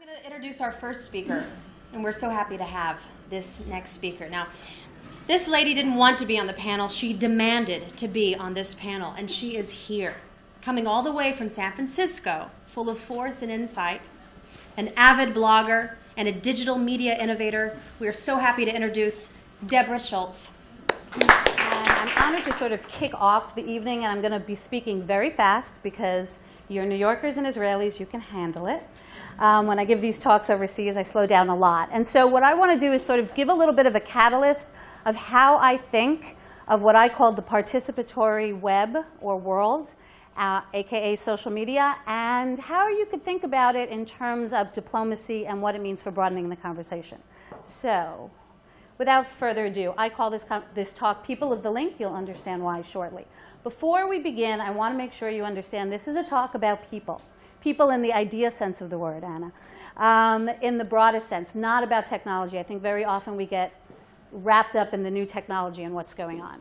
I'm going to introduce our first speaker, and we're so happy to have this next speaker. Now, this lady didn't want to be on the panel. She demanded to be on this panel, and she is here, coming all the way from San Francisco, full of force and insight, an avid blogger, and a digital media innovator. We are so happy to introduce Deborah Schultz. And I'm honored to sort of kick off the evening, and I'm going to be speaking very fast because you're New Yorkers and Israelis, you can handle it. When I give these talks overseas, I slow down a lot. And so what I want to do is sort of give a little bit of a catalyst of how I think of what I call the participatory web or world, aka social media, and how you could think about it in terms of diplomacy and what it means for broadening the conversation. So without further ado, I call this talk People of the Link. You'll understand why shortly. Before we begin, I want to make sure you understand this is a talk about people. People in the idea sense of the word, Anna, in the broadest sense, not about technology. I think very often we get wrapped up in the new technology and what's going on.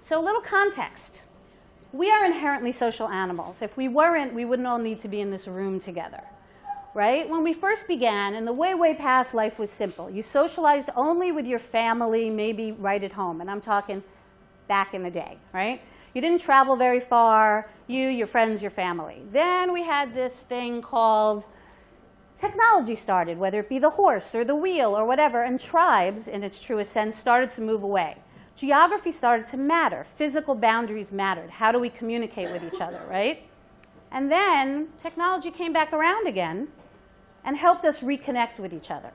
So a little context. We are inherently social animals. If we weren't, we wouldn't all need to be in this room together, right? When we first began, in the way past, life was simple. You socialized only with your family, maybe right at home. And I'm talking back in the day, right? You didn't travel very far, you, your friends, your family. Then we had this thing called technology started, whether it be the horse or the wheel or whatever, and tribes, in its truest sense, started to move away. Geography started to matter. Physical boundaries mattered. How do we communicate with each other, right? And then technology came back around again and helped us reconnect with each other,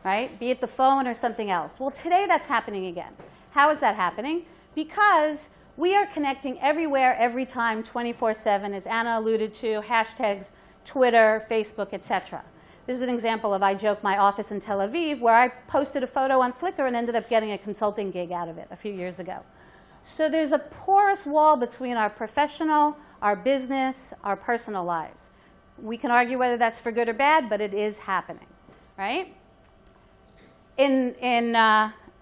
right? Be it the phone or something else. Well, today that's happening again. How is that happening? Because we are connecting everywhere, every time, 24/7, as Anna alluded to, hashtags, Twitter, Facebook, etc. This is an example of, I joke, my office in Tel Aviv, where I posted a photo on Flickr and ended up getting a consulting gig out of it a few years ago. So there's a porous wall between our professional, our business, our personal lives. We can argue whether that's for good or bad, but it is happening, right?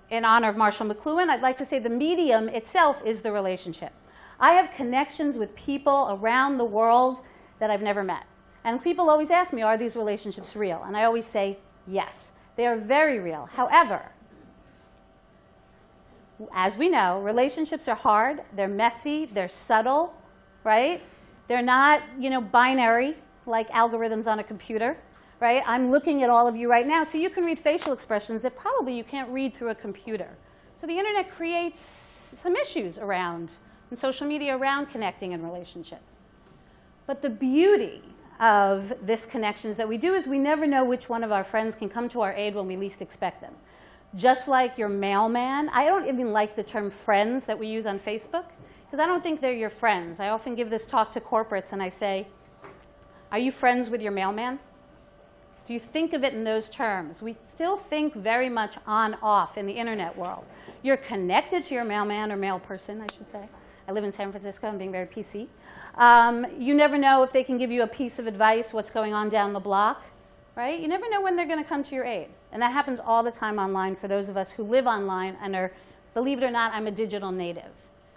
In honor of Marshall McLuhan, I'd like to say the medium itself is the relationship. I have connections with people around the world that I've never met. And people always ask me, are these relationships real? And I always say, yes, they are very real. However, as we know, relationships are hard, they're messy, they're subtle, right? They're not, binary like algorithms on a computer. Right? I'm looking at all of you right now, so you can read facial expressions that probably you can't read through a computer. So the internet creates some issues around, and social media around connecting and relationships. But the beauty of this connections that we do is we never know which one of our friends can come to our aid when we least expect them. Just like your mailman. I don't even like the term friends that we use on Facebook, because I don't think they're your friends. I often give this talk to corporates, and I say, are you friends with your mailman? Do you think of it in those terms? We still think very much on-off in the internet world. You're connected to your mailman or mail person, I should say. I live in San Francisco. I'm being very PC. You never know if they can give you a piece of advice, what's going on down the block, right? You never know when they're going to come to your aid. And that happens all the time online for those of us who live online and are, believe it or not, I'm a digital native.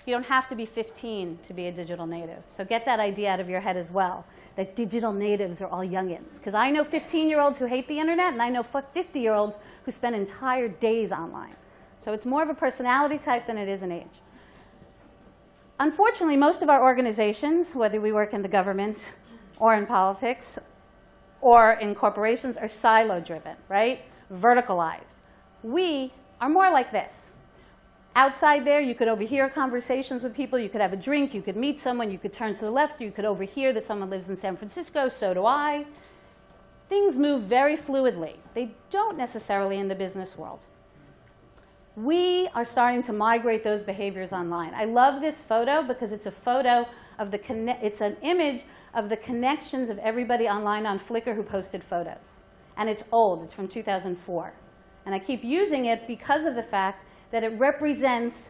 You don't have to be 15 to be a digital native. So get that idea out of your head as well, that digital natives are all youngins. Because I know 15-year-olds who hate the internet, and I know 50-year-olds who spend entire days online. So it's more of a personality type than it is an age. Unfortunately, most of our organizations, whether we work in the government or in politics or in corporations, are silo-driven, right? Verticalized. We are more like this. Outside there, you could overhear conversations with people. You could have a drink. You could meet someone. You could turn to the left. You could overhear that someone lives in San Francisco. So do I. Things move very fluidly. They don't necessarily in the business world. We are starting to migrate those behaviors online. I love this photo because it's a photo of it's an image of the connections of everybody online on Flickr who posted photos. And it's old. It's from 2004. And I keep using it because of the fact that it represents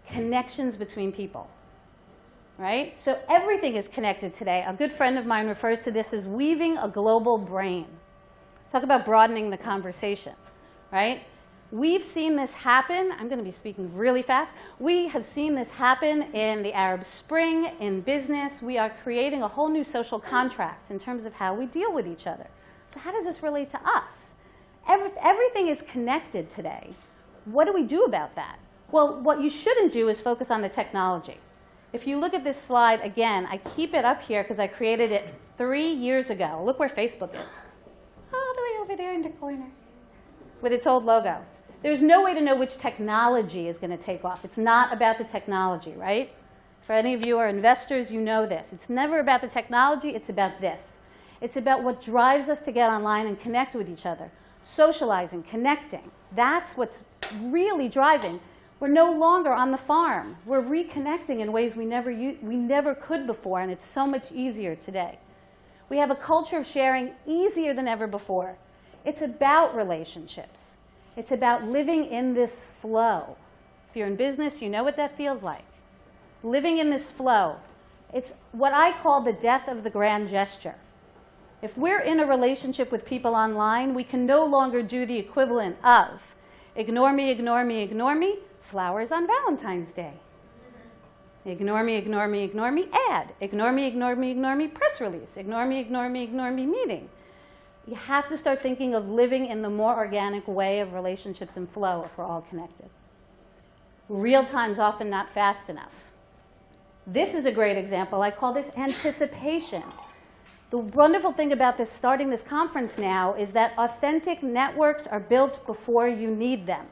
connections between people, right? So everything is connected today. A good friend of mine refers to this as weaving a global brain. Talk about broadening the conversation, right? We've seen this happen. I'm going to be speaking really fast. We have seen this happen in the Arab Spring, in business. We are creating a whole new social contract in terms of how we deal with each other. So how does this relate to us? Everything is connected today. What do we do about that? Well, what you shouldn't do is focus on the technology. If you look at this slide, again, I keep it up here because I created it 3 years ago. Look where Facebook is. All the way over there in the corner with its old logo. There's no way to know which technology is going to take off. It's not about the technology, right? For any of you who are investors, you know this. It's never about the technology. It's about this. It's about what drives us to get online and connect with each other. Socializing, connecting. That's what's really driving. We're no longer on the farm. We're reconnecting in ways we never could before, and it's so much easier today. We have a culture of sharing easier than ever before. It's about relationships. It's about living in this flow. If you're in business, you know what that feels like. Living in this flow. It's what I call the death of the grand gesture. If we're in a relationship with people online, we can no longer do the equivalent of ignore me, ignore me, ignore me, flowers on Valentine's Day. Ignore me, ignore me, ignore me, ad. Ignore me, ignore me, ignore me, press release. Ignore me, ignore me, ignore me, meeting. You have to start thinking of living in the more organic way of relationships and flow if we're all connected. Real time's often not fast enough. This is a great example. I call this anticipation. The wonderful thing about this, starting this conference now, is that authentic networks are built before you need them.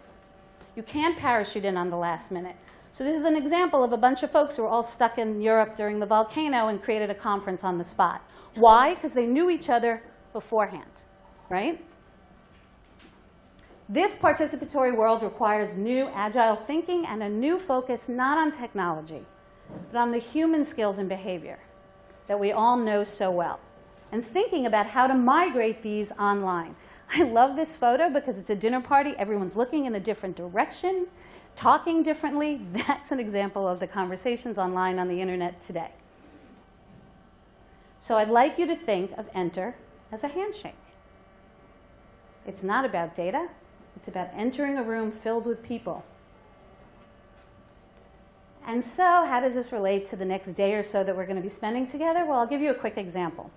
You can't parachute in on the last minute. So this is an example of a bunch of folks who were all stuck in Europe during the volcano and created a conference on the spot. Why? Because they knew each other beforehand, right? This participatory world requires new agile thinking and a new focus not on technology, but on the human skills and behavior that we all know so well, and thinking about how to migrate these online. I love this photo because it's a dinner party. Everyone's looking in a different direction, talking differently. That's an example of the conversations online on the internet today. So I'd like you to think of Enter as a handshake. It's not about data. It's about entering a room filled with people. And so how does this relate to the next day or so that we're going to be spending together? Well, I'll give you a quick example.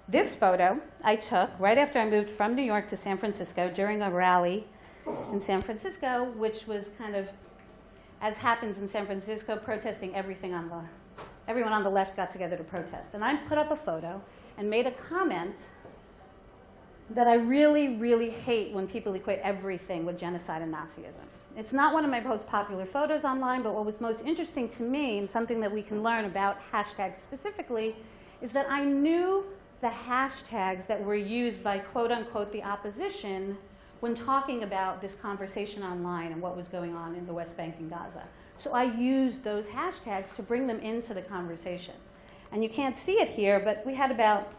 This photo I took right after I moved from New York to San Francisco during a rally in San Francisco, which was kind of, as happens in San Francisco, protesting everything everyone on the left got together to protest. And I put up a photo and made a comment that I really, really hate when people equate everything with genocide and Nazism. It's not one of my most popular photos online, but what was most interesting to me, and something that we can learn about hashtags specifically, is that I knew the hashtags that were used by quote unquote the opposition when talking about this conversation online and what was going on in the West Bank and Gaza. So I used those hashtags to bring them into the conversation. And you can't see it here, but we had about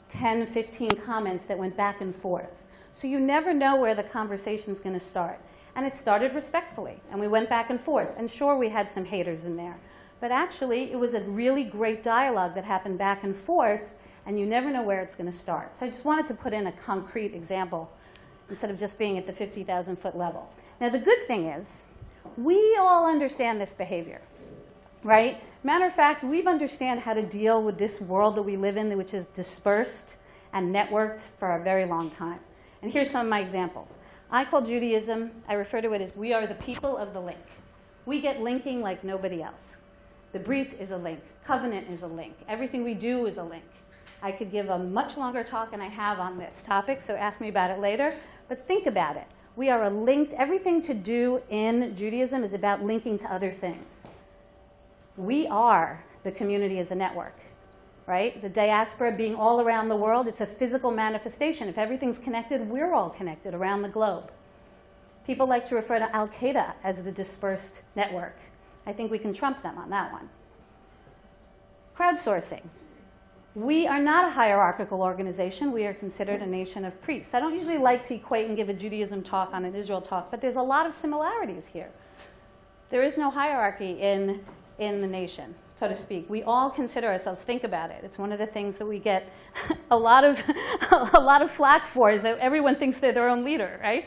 10, 15 comments that went back and forth. So you never know where the conversation's going to start. And it started respectfully, and we went back and forth. And sure, we had some haters in there. But actually, it was a really great dialogue that happened back and forth, and you never know where it's going to start. So I just wanted to put in a concrete example instead of just being at the 50,000-foot level. Now, the good thing is, we all understand this behavior, right? Matter of fact, we understand how to deal with this world that we live in, which is dispersed and networked for a very long time. And here's some of my examples. I call Judaism, I refer to it as we are the people of the link. We get linking like nobody else. The Brit is a link. Covenant is a link. Everything we do is a link. I could give a much longer talk than I have on this topic, so ask me about it later. But think about it. We are a linked, everything to do in Judaism is about linking to other things. We are the community as a network, right? The diaspora being all around the world, it's a physical manifestation. If everything's connected, we're all connected around the globe. People like to refer to Al-Qaeda as the dispersed network. I think we can trump them on that one. Crowdsourcing. We are not a hierarchical organization. We are considered a nation of priests. I don't usually like to equate and give a Judaism talk on an Israel talk, but there's a lot of similarities here. There is no hierarchy in the nation. so to speak. We all consider ourselves, think about it. It's one of the things that we get a lot of flack for, is that everyone thinks they're their own leader, right?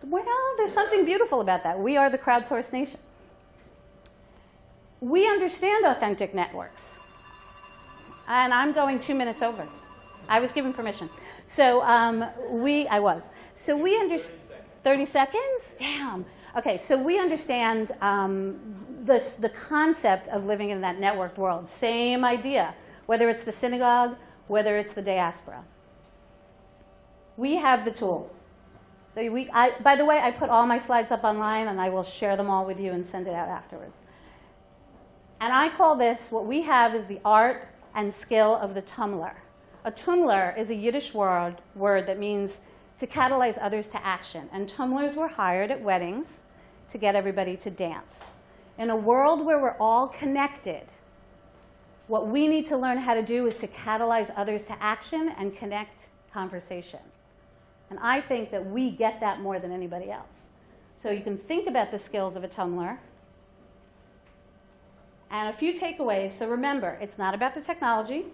Well, there's something beautiful about that. We are the crowdsourced nation. We understand authentic networks. And I'm going 2 minutes over. I was given permission. So I was. So we understand, 30 seconds? Damn. Okay, so we understand the concept of living in that networked world. Same idea, whether it's the synagogue, whether it's the diaspora. We have the tools. So by the way, I put all my slides up online, and I will share them all with you and send it out afterwards. And I call this, what we have is the art and skill of the tumler. A tumler is a Yiddish word that means to catalyze others to action. And tumblers were hired at weddings to get everybody to dance. In a world where we're all connected, what we need to learn how to do is to catalyze others to action and connect conversation. And I think that we get that more than anybody else. So you can think about the skills of a tumler. And a few takeaways. So remember, it's not about the technology.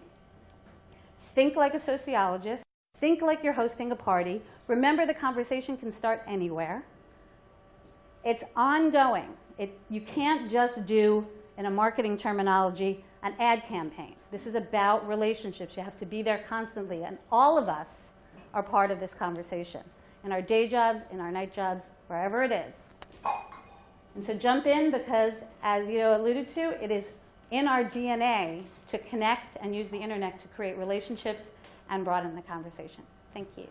Think like a sociologist. Think like you're hosting a party. Remember, the conversation can start anywhere. It's ongoing. You can't just do, in a marketing terminology, an ad campaign. This is about relationships. You have to be there constantly. And all of us are part of this conversation, in our day jobs, in our night jobs, wherever it is. And so jump in, because, as you alluded to, it is in our DNA to connect and use the internet to create relationships and broaden the conversation. Thank you.